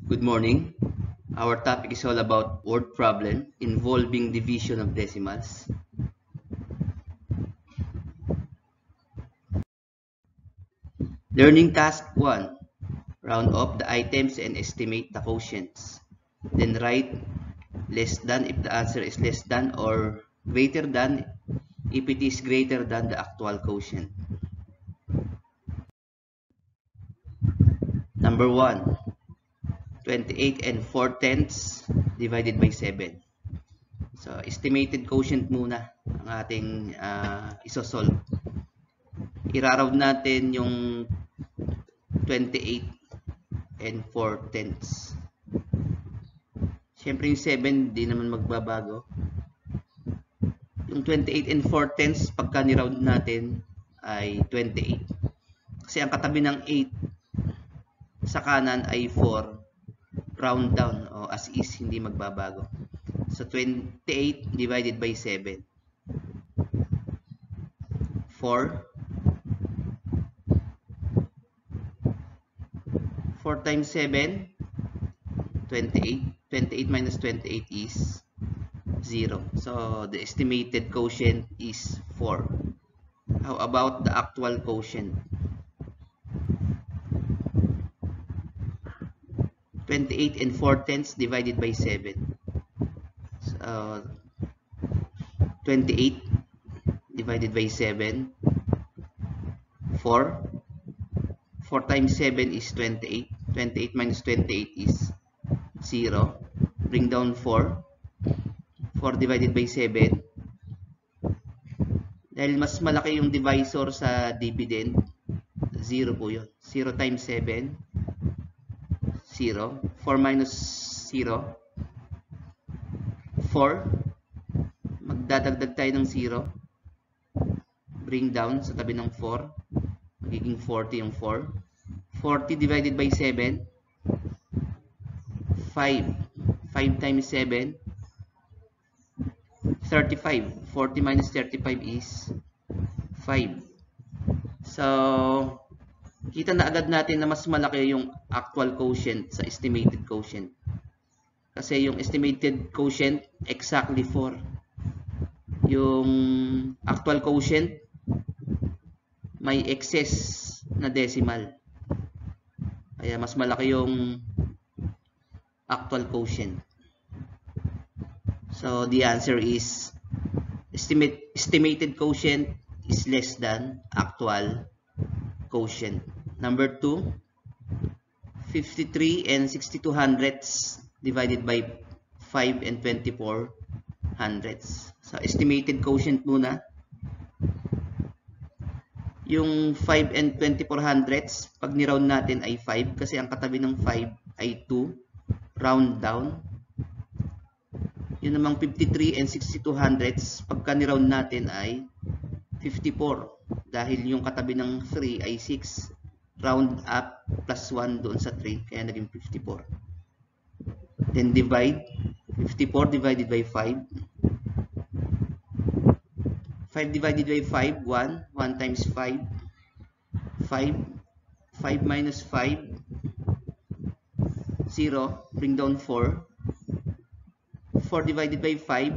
Good morning. Our topic is all about word problem involving division of decimals. Learning task 1. Round up the items and estimate the quotients. Then write less than if the answer is less than or greater than if it is greater than the actual quotient. Number 1. 28 and 4/10 divided by 7. So, estimated quotient muna ang ating isosolve. Iraround natin yung 28 and 4/10. Siyempre yung 7 di naman magbabago. Yung 28 and 4/10 pagka ni-round natin ay 28. Kasi ang katabi ng 8 sa kanan ay 4. Round down o as is, hindi magbabago. So 28 divided by 7. 4. 4 times 7, 28. 28 minus 28 is 0. So the estimated quotient is 4. How about the actual quotient? 28 and 4/10 divided by 7. So 28 divided by 7. 4. 4 times 7 is 28. 28 minus 28 is 0. Bring down 4. 4 divided by 7. Dahil mas malaki yung divisor sa dividend, 0 po yun. 0 times 7, 0. 4 minus 0, 4. Magdadagdag tayo ng 0. Bring down sa tabi ng 4. Magiging 40 yung 4. 40 divided by 7, 5. 5 times 7, 35. 40 minus 35 is 5. So, kita na agad natin na mas malaki yung actual quotient sa estimated quotient. Kasi yung estimated quotient, exactly 4. Yung actual quotient, may excess na decimal. Kaya mas malaki yung actual quotient. So the answer is estimated quotient is less than actual quotient. Number 2, 53 and 62 hundredths divided by 5 and 24 hundredths. So estimated quotient muna. Yung 5 and 24 hundredths, pag ni-round natin ay 5 kasi ang katabi ng 5 ay 2. Round down. Yun namang 53 and 62 hundredths, pagka ni-round natin ay 54. Dahil yung katabi ng 3 ay 6. Round up plus 1 doon sa 3, kaya naging 54. Then divide. 54 divided by 5. 5 divided by 5, 1. 1 times 5. 5. 5 minus 5. 0. Bring down 4. 4 divided by 5.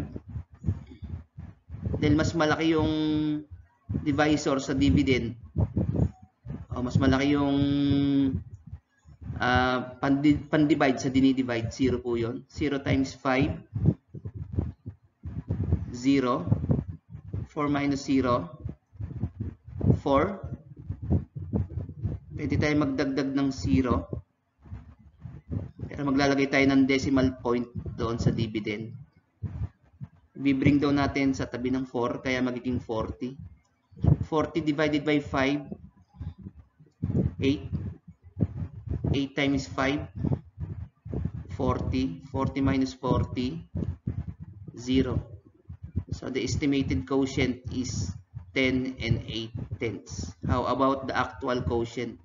Dahil mas malaki yung divisor sa dividend. O mas malaki yung pan-divide sa dinidivide. 0 po yun. 0 times 5. 0. 4 minus 0, 4. Pwede tayo magdagdag ng 0. Pero maglalagay tayo ng decimal point doon sa dividend. I-bring down natin sa tabi ng 4, kaya magiging 40. 40 divided by 5, 8. 8 times 5, 40. 40 minus 40, 0. So the estimated quotient is 10 and 8/10. How about the actual quotient?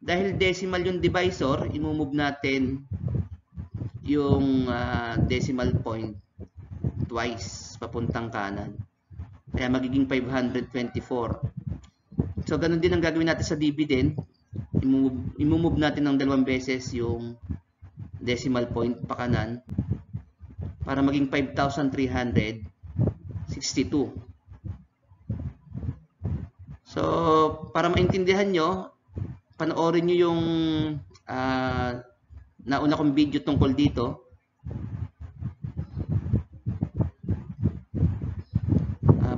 Dahil decimal yung divisor, i-move natin yung decimal point twice papuntang kanan. Kaya magiging 524. So, ganun din ang gagawin natin sa dividend. I-move natin ng 2 beses yung decimal point pa kanan para maging 5,362. So, para maintindihan nyo, panoorin nyo yung nauna kong video tungkol dito.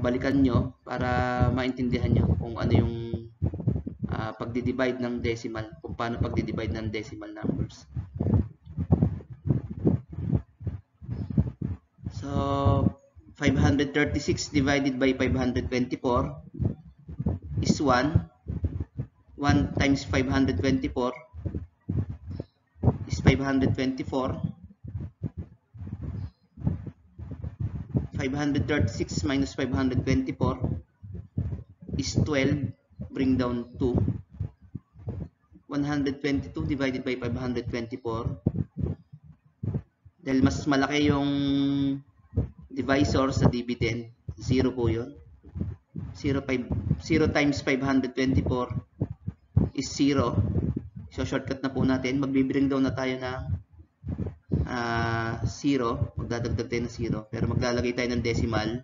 Balikan nyo para maintindihan nyo kung ano yung pagdi-divide ng decimal, kung paano pagdi-divide ng decimal numbers. So, 536 divided by 524 is 1. 1 times 524 is 524. 536 minus 524 is 12. Bring down 2. 122 divided by 524. Dahil mas malaki yung divisor sa dividend, 0 po yun. 0 times 524 is 0. So, shortcut na po natin. Magbe-bring down na tayo ng 0. Magdadagdag tayo ng 0. Pero maglalagay tayo ng decimal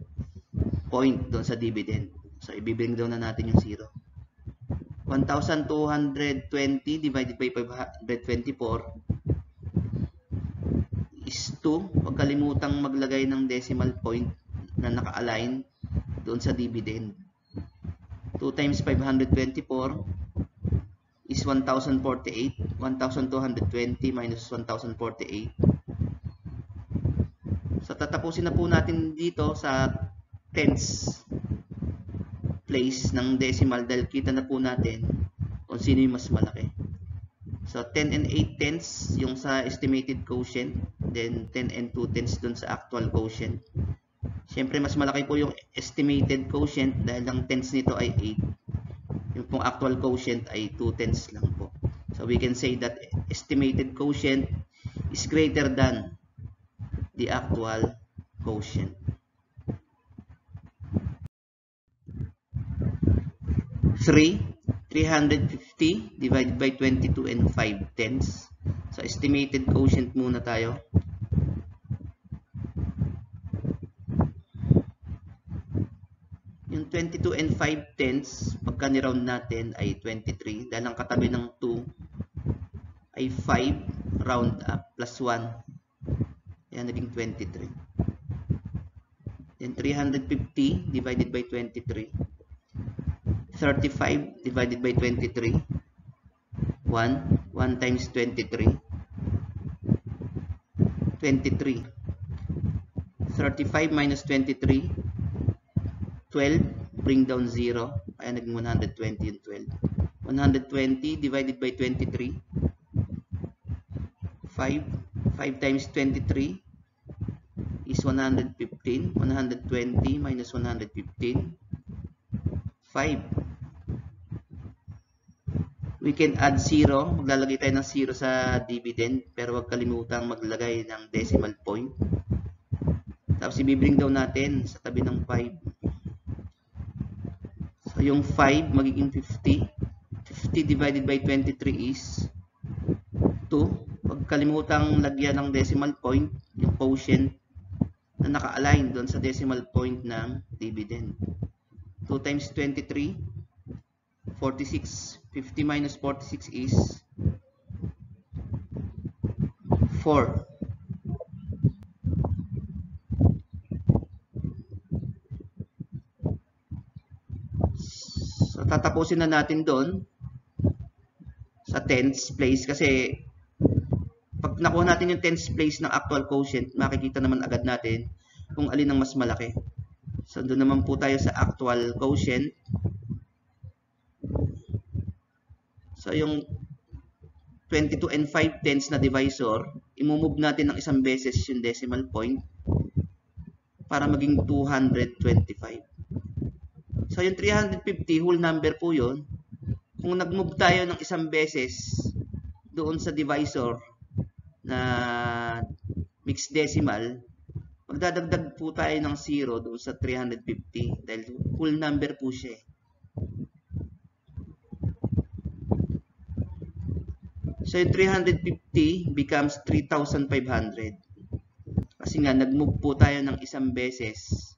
point doon sa dividend. So, i-bring down na natin yung 0. 1,220 divided by 524 is 2. Huwag kalimutang maglagay ng decimal point na naka-align doon sa dividend. 2 times 524 is 1,048. 1,220 minus 1,048. So, tatapusin na po natin dito sa tens place ng decimal dahil kita na po natin kung sino yung mas malaki. So, 10 and 8 tenths yung sa estimated quotient. Then, 10 and 2 tenths dun sa actual quotient. Siyempre, mas malaki po yung estimated quotient dahil ang tenths nito ay 8. Yung pong actual quotient ay 2 tenths lang po. So, we can say that estimated quotient is greater than the actual quotient. 350 divided by 22 and 5 tenths. So, estimated quotient muna tayo. Yung 22 and 5 tenths, pagka ni-round natin ay 23. Dahil ang katabi ng 2 ay 5, round up, plus 1. Yan, naging 23. Then, 350 divided by 23. 35 divided by 23. 1 times 23. 23. 35 minus 23. 12. Bring down 0. Kaya naging 120 yung 12. 120 divided by 23. 5. 5 times 23 is 115. 120 minus 115. 5. We can add 0. Maglalagay tayo ng 0 sa dividend. Pero huwag kalimutang maglagay ng decimal point. Tapos i-bring down natin sa tabi ng 5. So yung 5 magiging 50. 50 divided by 23 is 2. Huwag kalimutang lagyan ng decimal point. Yung quotient na naka-align doon sa decimal point ng dividend. 2 times 23. 46. 50 minus 46 is 4. So, tatapusin na natin doon sa tenths place kasi pag nakuha natin yung tenths place ng actual quotient, makikita naman agad natin kung alin ang mas malaki. So, doon naman po tayo sa actual quotient. So, yung 22 and 5 tenths na divisor, i-move natin ng isang beses yung decimal point para maging 225. So, yung 350, whole number po yun. Kung nag-move tayo ng isang beses doon sa divisor na mixed decimal, magdadagdag po tayo ng 0 doon sa 350 dahil whole number po siya. So yung 350 becomes 3,500. Kasi nga nag-move po tayo ng isang beses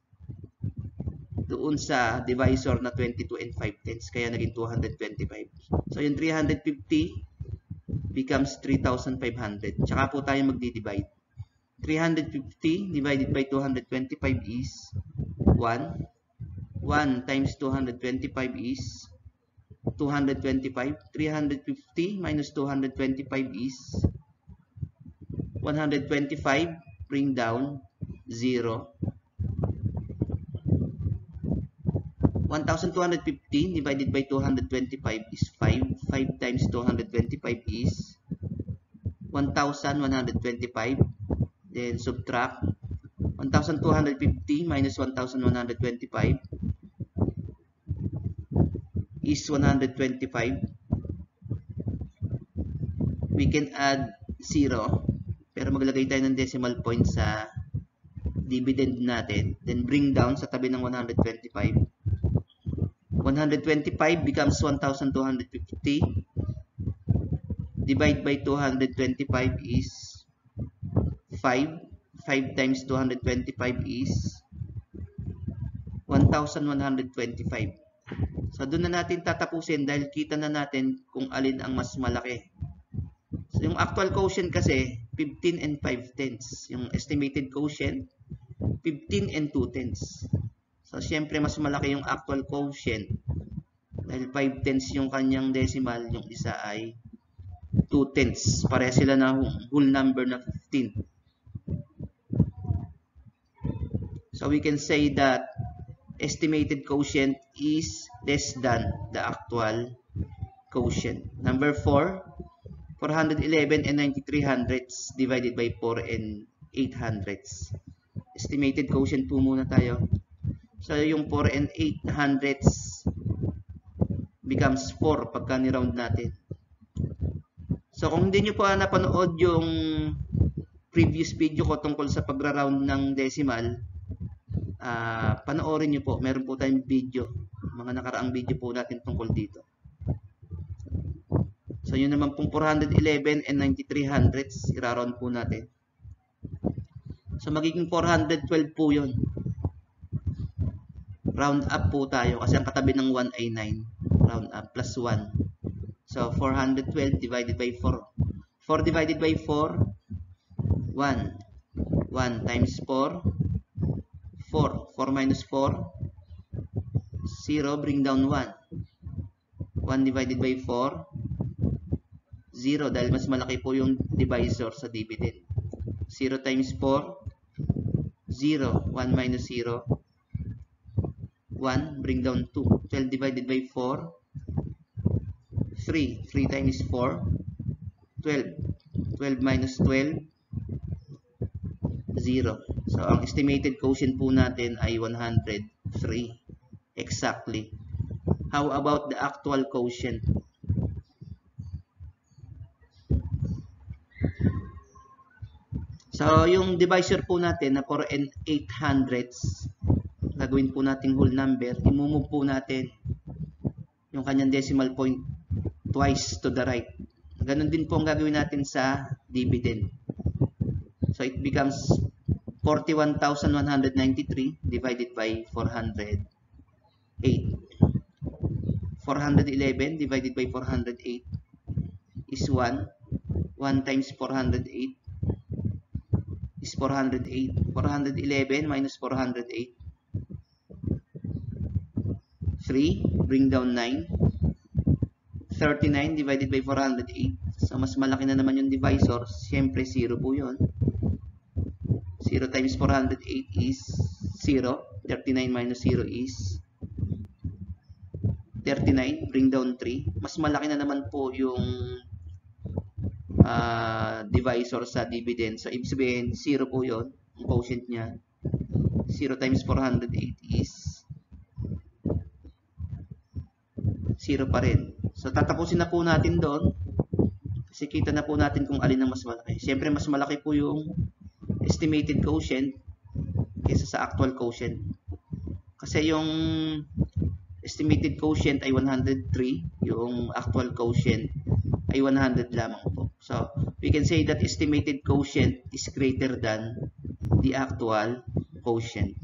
doon sa divisor na 22 and 5/10 kaya naging 225. So yung 350 becomes 3,500. Tsaka po tayo magdi-divide. 350 divided by 225 is 1. 1 times 225 is 225. 350 minus 225 is 125. Bring down 0. 1,215 divided by 225 is 5. 5 times 225 is 1,125. Then subtract 1,250 minus 1,125 is 125. We can add 0. Pero maglagay tayo ng decimal point sa dividend natin. Then bring down sa tabi ng 125. 125 becomes 1,250. Divide by 225 is 5. 5 times 225 is 1,125. So doon na natin tatapusin dahil kita na natin kung alin ang mas malaki. So yung actual quotient kasi 15 and 5/10. Yung estimated quotient 15 and 2/10. So syempre mas malaki yung actual quotient dahil 5/10 yung kanyang decimal, yung isa ay 2/10. Pareha sila na whole number na 15. So we can say that estimated quotient is less than the actual quotient. Number 4, 411 and 93/100 divided by 4 and 800. Estimated quotient po muna tayo. So yung 4 and 800 becomes 4 pagka ni-round natin. So kung hindi nyo pa napanood yung previous video ko tungkol sa pagra-round ng decimal, panoorin nyo po. Meron po tayong video. Mga nakaraang video po natin tungkol dito. So yun naman pong 411 and 93/100 ira-round po natin. So magiging 412 po yun. Round up po tayo kasi ang katabi ng 1 ay 9. Round up plus 1. So 412 divided by 4. 4 divided by 4, 1. 1 times 4, 4. 4 minus 4, 0. Bring down 1. 1 divided by 4, 0 dahil mas malaki po yung divisor sa dividend. 0 times 4, 0. 1 minus 0, 1. Bring down 2. 12 divided by 4, 3. 3 times 4, 12. 12 minus 12, 0. So, ang estimated quotient po natin ay 103. Exactly. How about the actual quotient? So, yung divisor po natin na 4 and 800, gagawin po natin whole number. I-move po natin yung kanyang decimal point twice to the right. Ganon din po ang gagawin natin sa dividend. So, it becomes 41,193 divided by 408. 411 divided by 408 is 1. 1 times 408 is 408. 411 minus 408. 3. Bring down 9. 39 divided by 408. So, mas malaki na naman yung divisor. Siyempre, 0 po yun. 0 times 408 is 0. 39 minus 0 is 39. Bring down 3. Mas malaki na naman po yung divisor sa dividend. So, ibig sabihin, 0 po yun. Ang quotient niya. 0 times 408 is 0 pa rin. So, tatapusin na po natin doon. Kasi kita na po natin kung alin ang mas malaki. Siyempre, mas malaki po yung estimated quotient kaysa sa actual quotient. Kasi yung estimated quotient ay 103, yung actual quotient ay 100 lamang po. So, we can say that estimated quotient is greater than the actual quotient.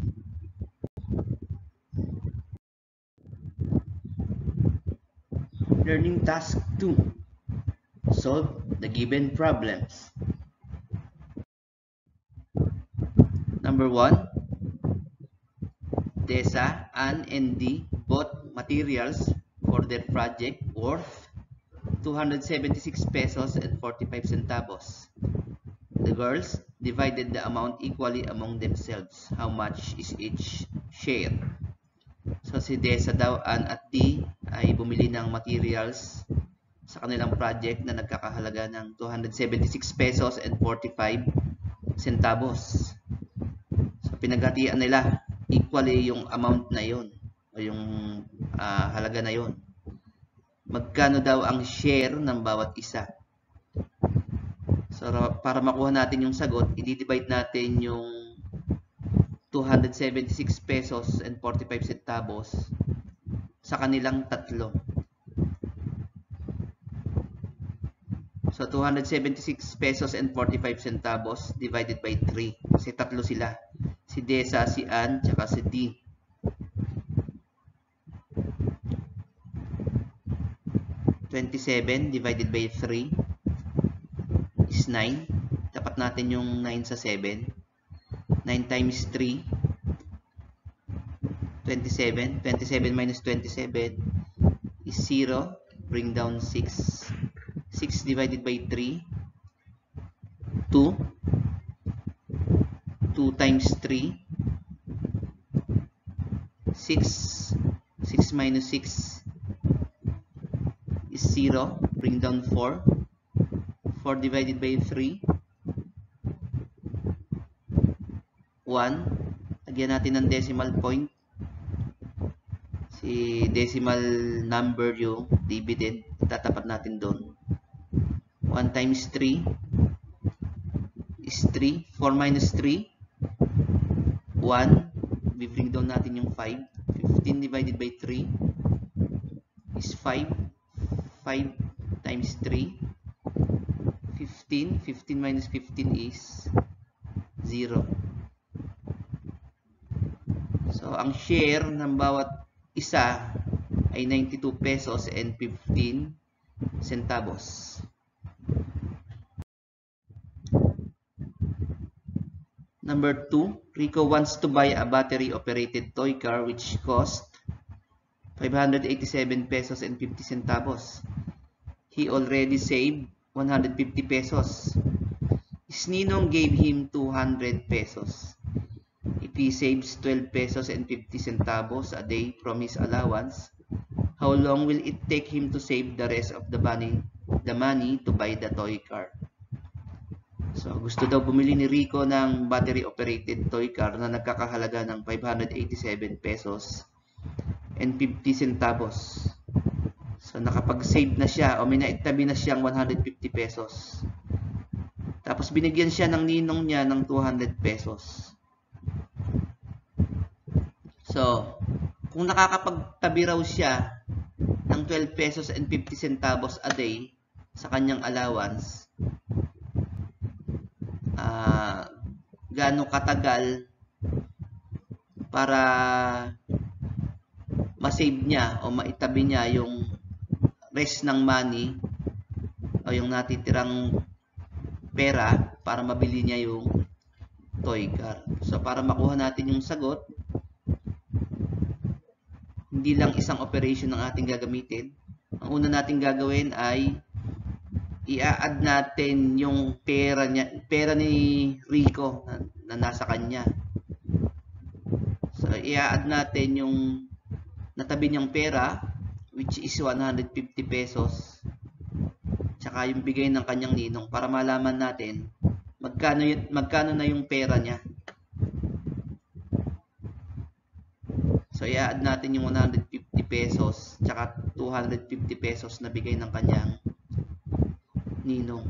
Learning task 2. Solve the given problems. Number 1. Desa, Ann, and D bought materials for their project worth 276 pesos and 45 centavos. The girls divided the amount equally among themselves. How much is each share? So si Desa daw, Ann at D ay bumili ng materials sa kanilang project na nagkakahalaga ng 276 pesos and 45 centavos. So pinaghatian nila equally yung amount na yon o yung halaga na yon. Magkano daw ang share ng bawat isa? So para makuha natin yung sagot, i-divide natin yung 276 pesos and 45 centavos sa kanilang tatlo. So 276 pesos and 45 centavos divided by 3 kasi tatlo sila. Si Desa, si Ann, tsaka si D. $27 divided by 3 is 9. Tapat natin yung 9 sa 7. 9 times 3, 27. 27 minus 27 is 0. Bring down 6. 6 divided by 3, 2. 2 times 3, 6. 6 minus 6 is 0. Bring down 4. 4 divided by 3, 1. Lagyan natin ng decimal point. Si decimal number yung dividend. Tatapat natin doon. 1 times 3 is 3. 4 minus 3, 1. Bring down natin yung 5. 15 divided by 3 is 5. 5 times 3, 15. 15 minus 15 is 0. So, ang share ng bawat isa ay 92 pesos and 15 centavos. Number 2, Rico wants to buy a battery-operated toy car which cost 587 pesos and 50 centavos. He already saved 150 pesos. His ninong gave him 200 pesos. If he saves 12 pesos and 50 centavos a day from his allowance, how long will it take him to save the rest of the money to buy the toy car? So, gusto daw bumili ni Rico ng battery-operated toy car na nagkakahalaga ng 587 pesos and 50 centavos. So, nakapag-save na siya o may naitabi na siyang 150 pesos. Tapos, binigyan siya ng ninong niya ng 200 pesos. So, kung nakakapagtabi raw siya ng 12 pesos and 50 centavos a day sa kanyang allowance, gaano katagal para ma-save niya o maitabi niya yung rest ng money o yung natitirang pera para mabili niya yung toy car. So, para makuha natin yung sagot, hindi lang isang operation ang ating gagamitin. Ang una nating gagawin ay i-add natin yung pera ni Rico na nasa kanya. So, i-add natin yung natabi niyang pera, which is 150 pesos, tsaka yung bigay ng kanyang ninong para malaman natin magkano na yung pera niya. So, i-add natin yung 150 pesos, tsaka 250 pesos na bigay ng kanyang ninong.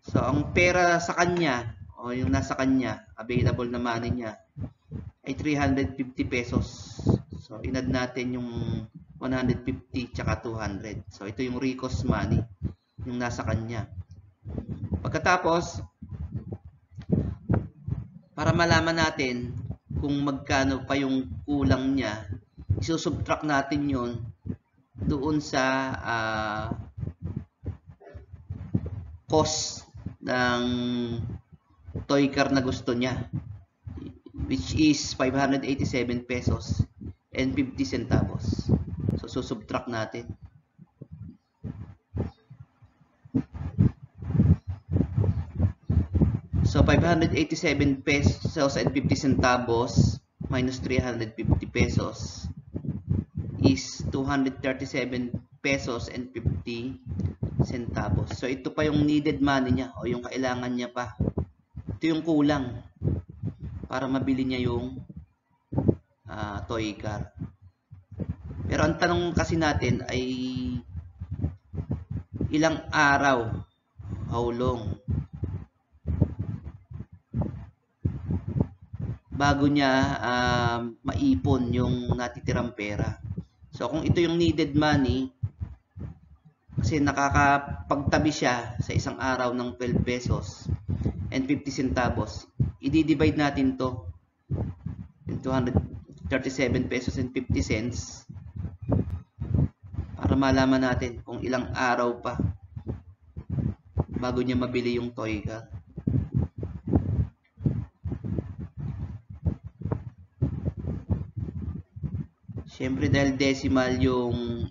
So, ang pera sa kanya, o yung nasa kanya, available na money niya, ay 350 pesos. So, inad natin yung 150 tsaka 200. So, ito yung Rico's money, yung nasa kanya. Pagkatapos, para malaman natin kung magkano pa yung kulang niya, isusubtract natin yun doon sa cost ng toy car na gusto niya, which is 587 pesos and 50 centavos. So, susubtract natin. So, 587 pesos and 50 centavos minus 350 pesos is 237 pesos and 50 centavos. So, ito pa yung needed money niya o yung kailangan niya pa. Ito yung kulang para mabili niya yung toy car. Pero ang tanong kasi natin ay ilang araw? How long? Bago niya maipon yung natitirang pera. So, kung ito yung needed money, kasi nakakapagtabi siya sa isang araw ng 12 pesos and 50 centavos, i-divide natin to in 237 pesos and 50 cents para malaman natin kung ilang araw pa bago niya mabili yung toy car. Siyempre, dahil decimal yung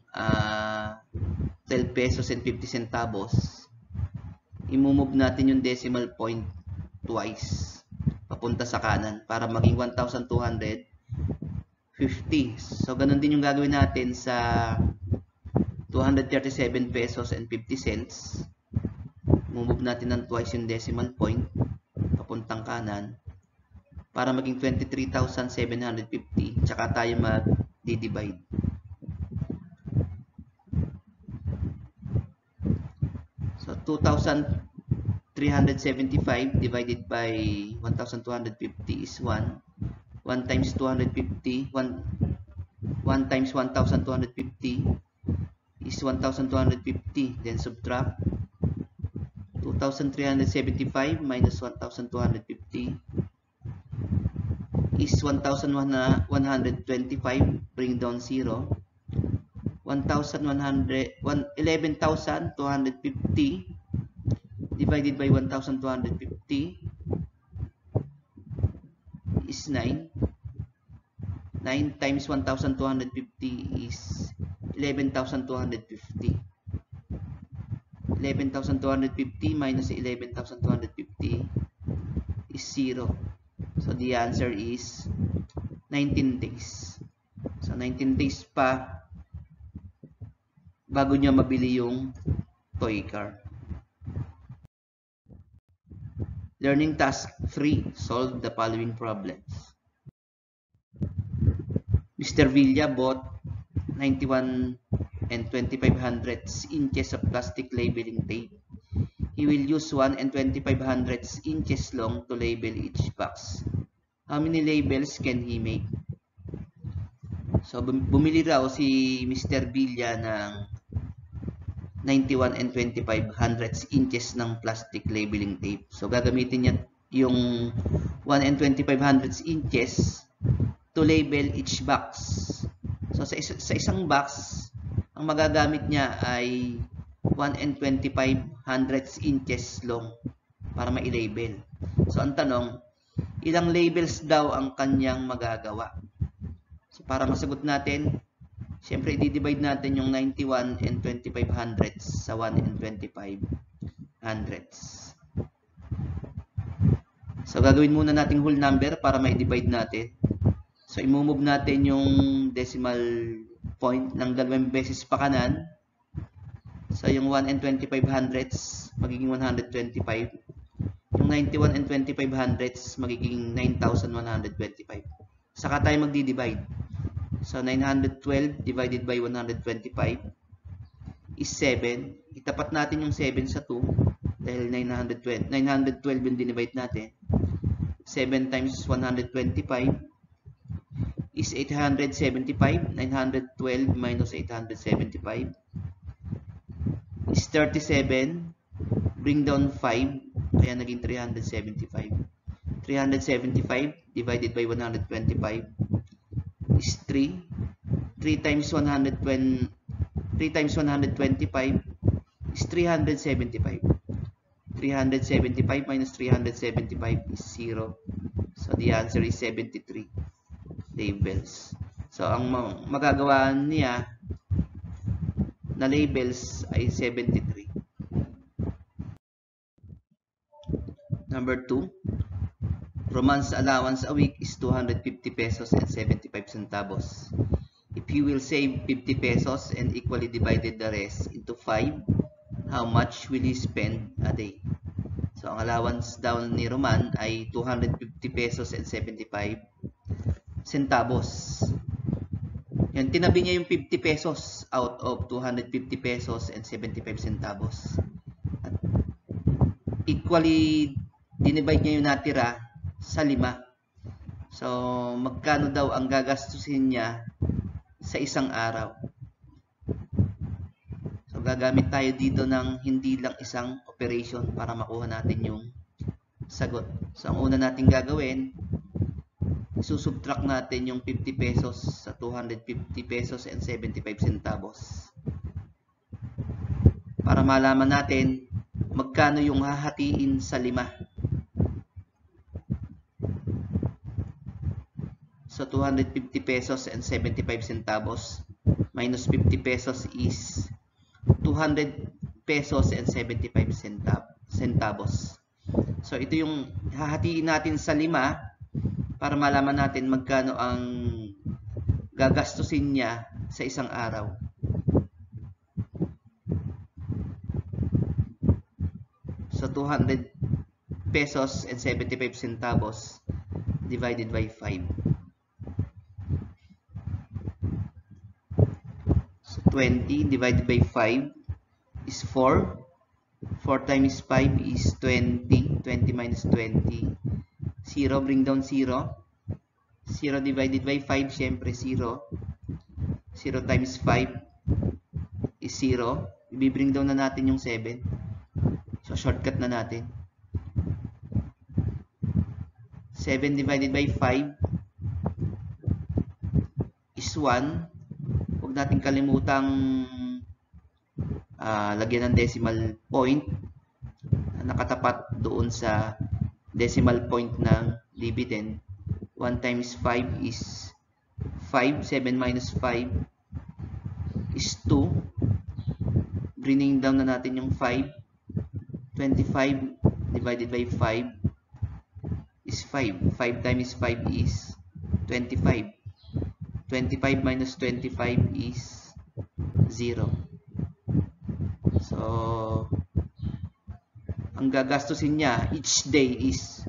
12 pesos and 50 centavos, i-move natin yung decimal point twice papunta sa kanan para maging 1,250. So, ganun din yung gagawin natin sa 237 pesos and 50 cents. I-move natin ng twice yung decimal point papuntang kanan para maging 23,750. Tsaka tayo mag-divide. So, 2,375 divided by 1,250 is 1. 1 times 250, 1 times 1,250 is 1,250. Then subtract 2,375 minus 1,250 is 1,125. Bring down 0. 11,250 divided by 1,250 is 9. 9 times 1,250 is 11,250. 11,250 minus 11,250 is 0. So, the answer is 19 days. So, 19 days pa bago niya mabili yung toy car. Learning task 3. Solve the following problems. Mr. Villa bought 91 and 25/100 inches of plastic labeling tape. He will use 1 and 25/100 inches long to label each box. How many labels can he make? So, bumili raw si Mr. Villa ng 91 and 25/100 inches ng plastic labeling tape. So, gagamitin niya yung 1 and 25/100 inches to label each box. So, sa isang box, ang magagamit niya ay 1 and 25/100 inches long para ma-label. So, ang tanong, ilang labels daw ang kanyang magagawa? So, para masagot natin, siyempre, i-divide natin yung 91 and 25/100 sa 1 and 25/100. So, gagawin muna natin whole number para ma-divide natin. So, i-move natin yung decimal point ng 2 beses pa kanan. So, yung 1 and 25/100 magiging 125. Yung 91 and 25/100 magiging 9,125. Saka tayo magdi-divide. So, 912 divided by 125 is 7. Itapat natin yung 7 sa 2 dahil 912 yung dinivide natin. 7 times 125 is 875. 912 minus 875 is 37. Bring down 5, kaya naging 375. 375 divided by 125 is 3. 3 times 125 is 375. 375 minus 375 is 0. So the answer is 73 labels. So ang magagawa niya na labels ay 73. Number 2, Roman's allowance a week is 250 pesos and 75 centavos. If you will save 50 pesos and equally divided the rest into 5, how much will he spend a day? So ang allowance daw ni Roman ay 250 pesos and 75 centavos. Yan, tinabi niya yung 50 pesos out of 250 pesos and 75 centavos. At equally dinivide niya yung natira sa 5. So, magkano daw ang gagastusin niya sa isang araw? So, gagamit tayo dito ng hindi lang isang operation para makuha natin yung sagot. So, ang una natin gagawin, isusubtract natin yung 50 pesos sa 250 pesos and 75 centavos. Para malaman natin magkano yung hahatiin sa 5. So 250 pesos and 75 centavos minus 50 pesos is 200 pesos and 75 centavos. So ito yung hahatiin natin sa 5 para malaman natin magkano ang gagastusin niya sa isang araw. So 200 pesos and 75 centavos divided by 5. 20 divided by 5 is 4. 4 times 5 is 20. 20 minus 20. 0, bring down 0. 0 divided by 5, syempre 0. 0 times 5 is 0. I-bring down na natin yung 7. So, shortcut na natin. 7 divided by 5 is 1. Huwag natin kalimutang lagyan ng decimal point na nakatapat doon sa decimal point ng dividend. 1 times 5 is 5. 7 minus 5 is 2. Bringing down na natin yung 5. 25 divided by 5 is 5. 5 times 5 is 25. 25 minus 25 is 0. So, ang gagastusin niya each day is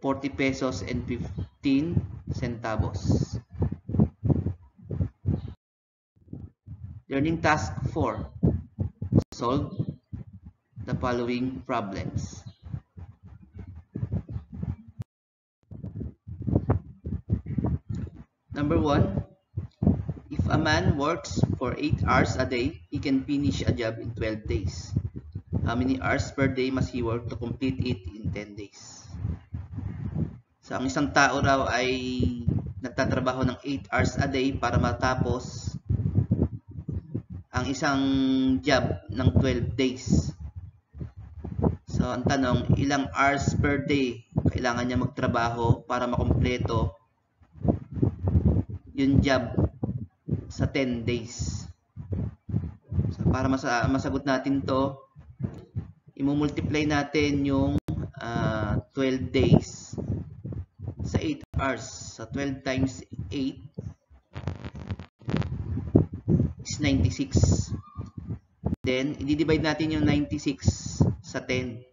40 pesos and 15 centavos. Learning task 4. Solve the following problems. Number 1, if a man works for 8 hours a day, he can finish a job in 12 days. How many hours per day must he work to complete it in 10 days? So, ang isang tao raw ay nagtatrabaho ng 8 hours a day para matapos ang isang job ng 12 days. So, ang tanong, ilang hours per day kailangan niya magtrabaho para makumpleto yung job sa 10 days. So, para masagot natin to, i-multiply natin yung 12 days sa 8 hours. So 12 times 8 is 96. Then, i-divide natin yung 96 sa 10.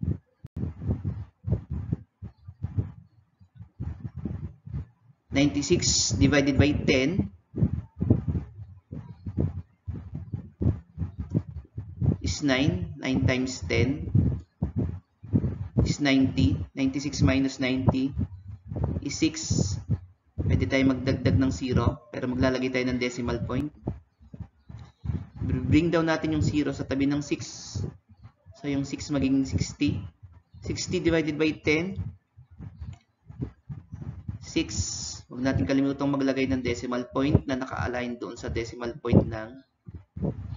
Divided by 10 is 9. 9 times 10 is 90. 96 minus 90 is 6. Pwede tayo magdagdag ng 0, pero maglalagay tayo ng decimal point. Bring down natin yung 0 sa tabi ng 6. So, yung 6 magiging 60. 60 divided by 10. 6. Huwag natin kalimutang maglagay ng decimal point na naka-align doon sa decimal point ng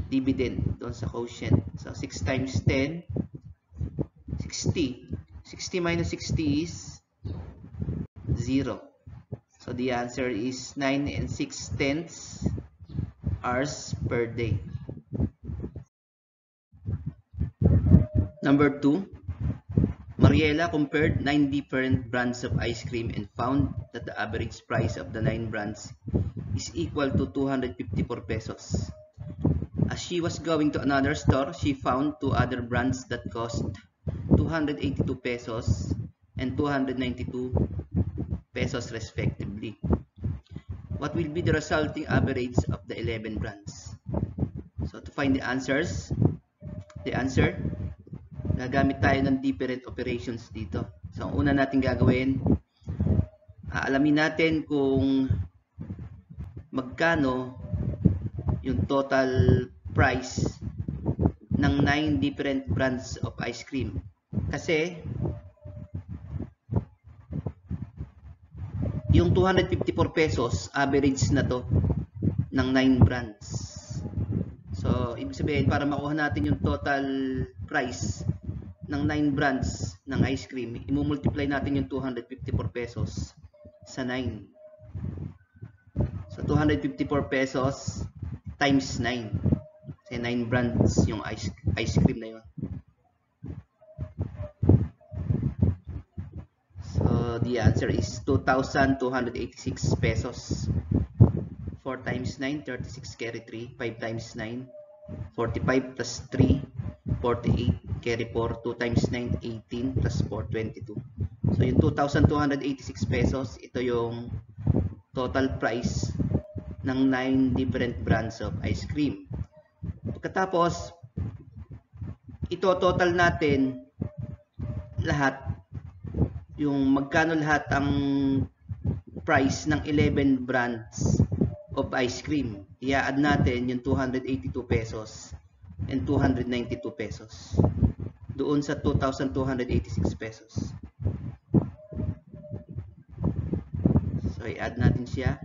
dividend, doon sa quotient. So, 6 times 10, 60. 60 minus 60 is 0. So, the answer is 9 6/10 hours per day. Number 2, Mariela compared 9 different brands of ice cream and found that the average price of the 9 brands is equal to 254 pesos. As she was going to another store, she found 2 other brands that cost 282 pesos and 292 pesos respectively. What will be the resulting average of the 11 brands? So to find the answer, gagamit tayo ng different operations dito. So ang una natin gagawin, aalamin natin kung magkano yung total price ng 9 different brands of ice cream. Kasi yung 254 pesos average na to ng 9 brands. So ibig sabihin, para makuha natin yung total price ng 9 brands ng ice cream, i-multiply natin yung 254 pesos sa 9. So 254 pesos times 9. Kasi 9 brands yung ice cream na yun. So the answer is 2,286 pesos. 4 times 9, 36 carry 3. 5 times 9, 45 plus 3, 48 carry 4. 2 times 9, 18 plus 4, 22. So yung 2,286 pesos, ito yung total price ng 9 different brands of ice cream. Pagkatapos, ito total natin lahat, yung magkano lahat ang price ng 11 brands of ice cream. I-add natin yung 282 pesos and 292 pesos doon sa 2,286 pesos. So i-add natin siya.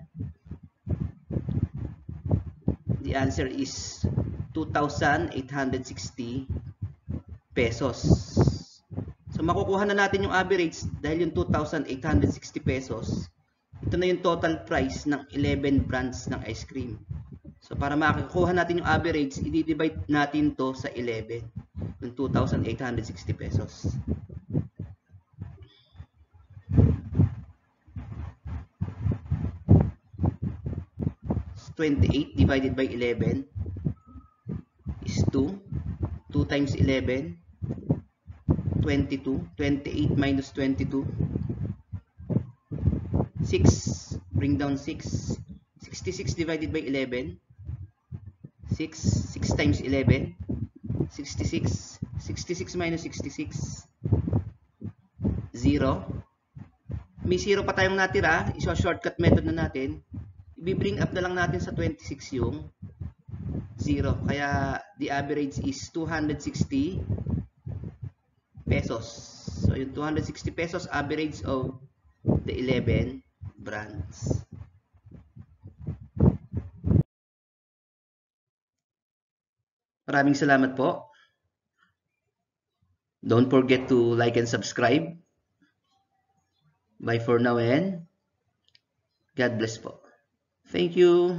The answer is 2,860 pesos. So makukuha na natin yung average dahil yung 2,860 pesos. Ito na yung total price ng 11 brands ng ice cream. So para makakuha natin yung average, i-divide natin to sa 11, yung 2,860 pesos. So 28 divided by 11 is 2. 2 times 11, 22. 28 minus 22, 6. Bring down 6. 66 divided by 11, 6. 6 times 11, 66. 66 minus 66, 0. May 0 pa tayong natira. Iso-shortcut method na natin. I-bring up na lang natin sa 26 yung 0. Kaya the average is 260 pesos. So yung 260 pesos average of the 11 brands. Maraming salamat po. Don't forget to like and subscribe. Bye for now and God bless po. Thank you.